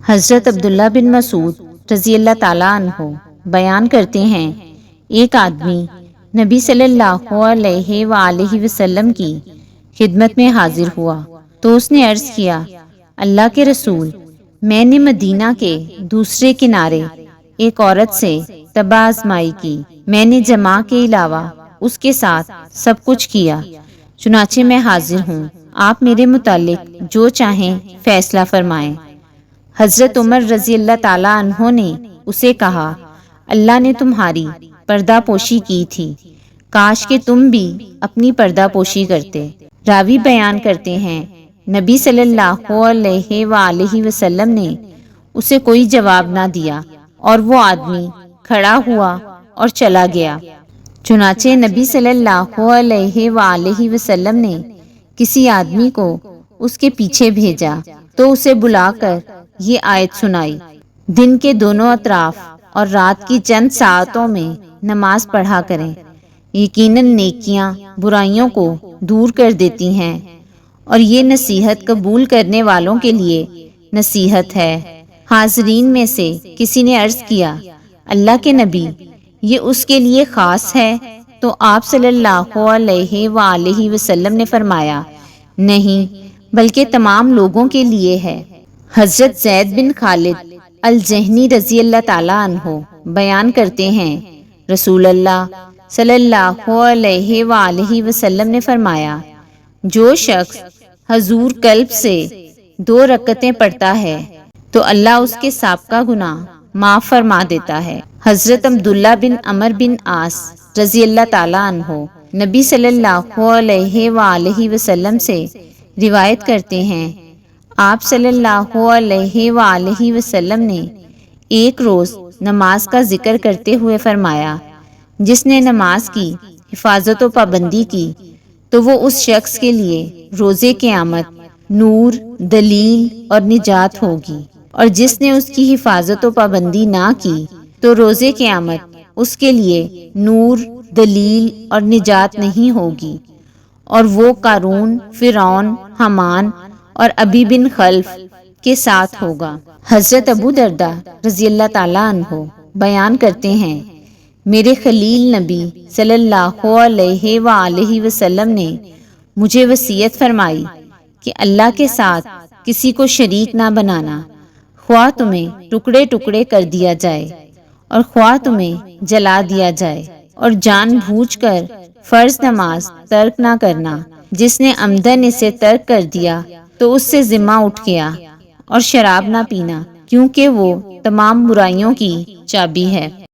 حضرت عبداللہ بن مسعود رضی اللہ تعالیٰ عنہ بیان کرتے ہیں، ایک آدمی نبی صلی اللہ علیہ وآلہ وسلم کی خدمت میں حاضر ہوا تو اس نے عرض کیا، اللہ کے رسول، میں نے مدینہ کے دوسرے کنارے ایک عورت سے طبع آزمائی کی، میں نے جماع کے علاوہ اس کے ساتھ سب کچھ کیا، چنانچہ میں حاضر ہوں، آپ میرے متعلق جو چاہیں فیصلہ فرمائیں۔ حضرت عمر رضی اللہ تعالیٰ عنہ نے اسے کہا، اللہ نے تمہاری پردہ پوشی کی تھی، کاش کہ تم بھی اپنی پردہ پوشی کرتے۔ راوی بیان کرتے ہیں، نبی صلی اللہ علیہ وآلہ وسلم نے اسے کوئی جواب نہ دیا اور وہ آدمی کھڑا ہوا اور چلا گیا۔ چنانچہ نبی صلی اللہ علیہ وآلہ وسلم نے کسی آدمی کو اس کے پیچھے بھیجا تو اسے بلا کر یہ آیت سنائی، دن کے دونوں اطراف اور رات کی چند ساعتوں میں نماز پڑھا کریں، یقیناً نیکیاں برائیوں کو دور کر دیتی ہیں اور یہ نصیحت قبول کرنے والوں کے لیے نصیحت ہے۔ حاضرین میں سے کسی نے عرض کیا، اللہ کے نبی، یہ اس کے لیے خاص ہے؟ تو آپ صلی اللہ علیہ وآلہ وسلم نے فرمایا، نہیں، بلکہ تمام لوگوں کے لیے ہے۔ حضرت زید بن خالد الجہنی رضی اللہ تعالیٰ عنہ بیان کرتے ہیں، رسول اللہ صلی اللہ علیہ وآلہ وسلم نے فرمایا، جو شخص حضور قلب سے 2 رکعتیں پڑھتا ہے تو اللہ اس کے سابقہ گناہ معاف فرما دیتا ہے۔ حضرت عبداللہ بن عمر بن عاص رضی اللہ تعالیٰ عنہ نبی صلی اللہ علیہ وآلہ وسلم سے روایت کرتے ہیں، آپ صلی اللہ علیہ وآلہ وسلم نے ایک روز نماز کا ذکر کرتے ہوئے فرمایا، جس نے نماز کی حفاظت و پابندی کی تو وہ اس شخص کے لیے روز قیامت نور، دلیل اور نجات ہوگی، اور جس نے اس کی حفاظت و پابندی نہ کی تو روز قیامت اس کے لیے نور، دلیل اور نجات نہیں ہوگی، اور وہ قارون، فرعون، حامان اور ابی بن خلف کے ساتھ ہوگا۔ حضرت ابو درداء رضی اللہ تعالیٰ عنہ بیان کرتے ہیں، میرے خلیل نبی صلی اللہ علیہ وآلہ وسلم نے مجھے وصیت فرمائی کہ اللہ کے ساتھ کسی کو شریک نہ بنانا، خواہ تمہیں ٹکڑے ٹکڑے کر دیا جائے اور خواہ تمہیں جلا دیا جائے، اور جان بوجھ کر فرض نماز ترک نہ کرنا، جس نے عمدن اسے ترک کر دیا تو اس سے ذمہ اٹھ گیا، اور شراب نہ پینا کیونکہ وہ تمام برائیوں کی چابی ہے۔